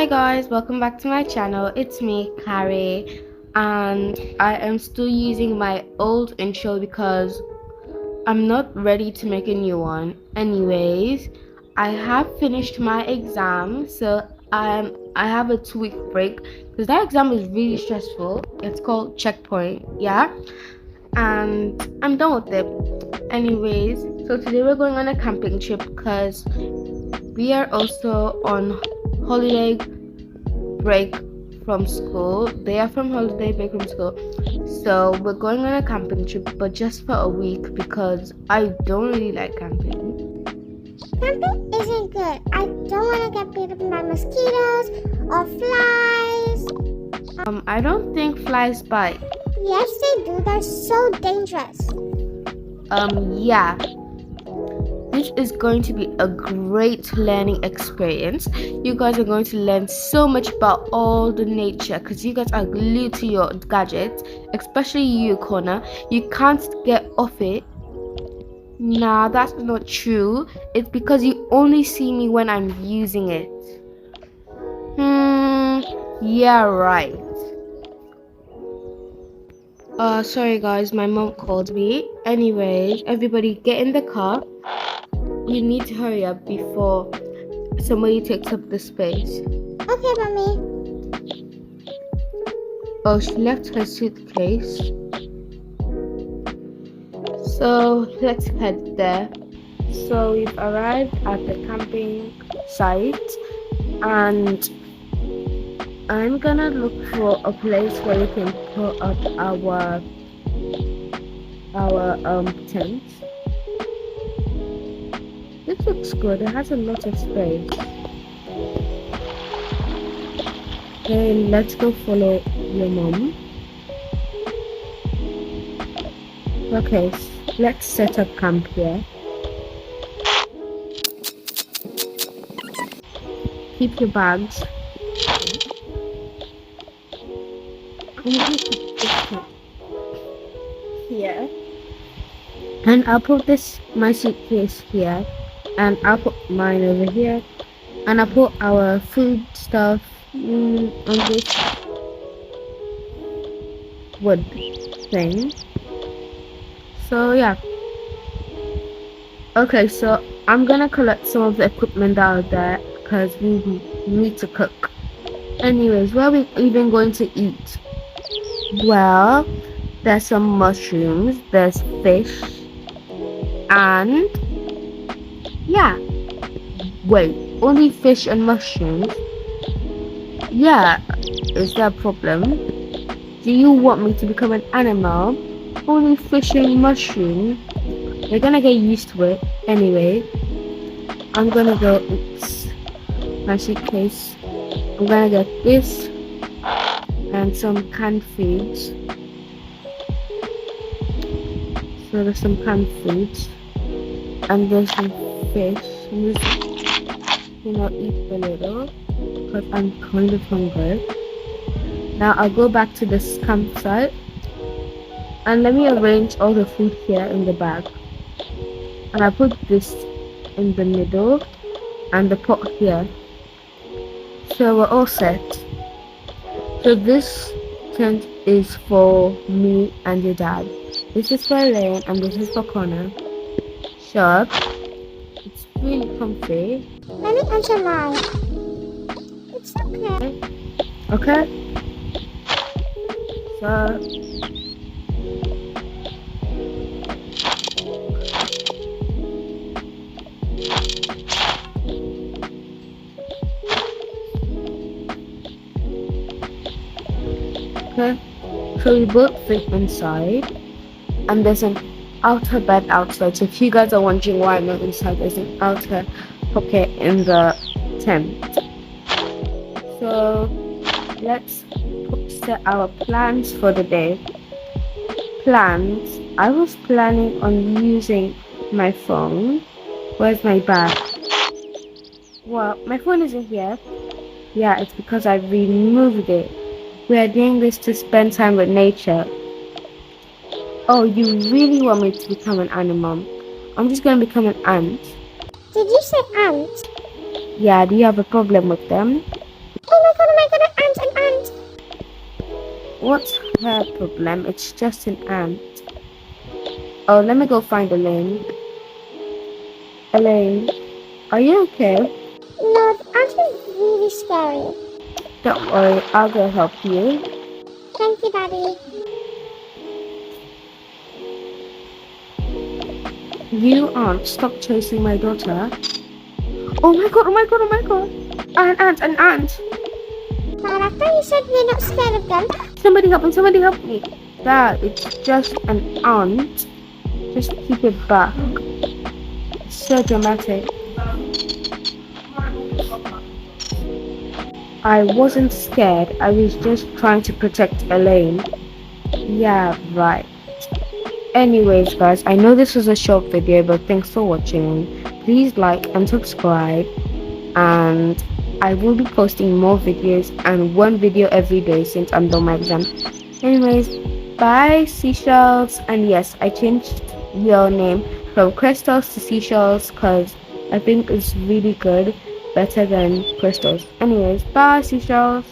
Hi guys, welcome back to my channel. It's me, Carrie, and I am still using my old intro because I'm not ready to make a new one. Anyways, I have finished my exam, so I have a 2-week break because that exam is really stressful. It's called checkpoint, yeah, and I'm done with it. Anyways, so today we're going on a camping trip because we are also on holiday break from school. They are from holiday break from school, so we're going on a camping trip, but just for a week because I don't really like camping. Camping isn't good. I don't want to get bitten by mosquitoes or flies. I don't think flies bite. Yes, they do. They're so dangerous. Yeah. This is going to be a great learning experience. You guys are going to learn so much about all the nature because you guys are glued to your gadgets, especially you, Connor. You can't get off it. Nah, that's not true. It's because you only see me when I'm using it. Yeah, right. Sorry guys, my mom called me. Anyways, everybody get in the car. You need to hurry up before somebody takes up the space. Okay, Mommy. Oh, she left her suitcase. So let's head there. So we've arrived at the camping site and I'm gonna look for a place where we can put up our tent. This looks good. It has a lot of space. Okay, let's go follow your mom. Okay, let's set up camp here. Keep your bags. Here. And I'll put my suitcase here. And I'll put mine over here, and I'll put our food stuff on this wood thing. So yeah. Okay, so I'm gonna collect some of the equipment out there because we need to cook. Anyways, where are we even going to eat? Well, there's some mushrooms, there's fish, and yeah. Wait, only fish and mushrooms? Yeah, is that a problem? Do you want me to become an animal? Only fish and mushrooms? You're gonna get used to it. Anyway, I'm gonna go, oops, my suitcase. I'm gonna get this and some canned foods. So there's some canned foods. And there's some fish. I'm just eat a little because I'm kind of hungry. Now I'll go back to this campsite and let me arrange all the food here in the bag. And I put this in the middle and the pot here. So we're all set. So this tent is for me and your dad. This is for Elaine and this is for Connor. Sure, it's really comfy. Let me answer mine. It's okay. Okay. So okay. So we both fit inside, and there's an outer bed outside. So if you guys are wondering why I'm not inside, there's an outer pocket in the tent. So let's set our plans for the day. Plans. I was planning on using my phone. Where's my bag? Well, my phone isn't here. Yeah, it's because I removed it. We are doing this to spend time with nature. Oh, you really want me to become an animal? I'm just gonna become an ant. Did you say ant? Yeah, do you have a problem with them? Oh What's her problem? It's just an ant. Oh, let me go find Elaine. Elaine, are you okay? No, the ant is really scary. Don't worry, I'll go help you. Thank you, Daddy. You aren't. Stop chasing my daughter. Oh my god, oh my god, oh my god. An ant, an ant. Dad, I thought you said you're not scared of them. Somebody help me, somebody help me. Dad, it's just an ant. Just keep it back. It's so dramatic. I wasn't scared. I was just trying to protect Elaine. Yeah, right. Anyways, guys, I know this was a short video, but thanks for watching. Please like and subscribe, and I will be posting more videos and one video every day since I'm done my exam. Anyways, bye seashells. And yes, I changed your name from crystals to seashells because I think it's really good, better than crystals. Anyways, bye seashells.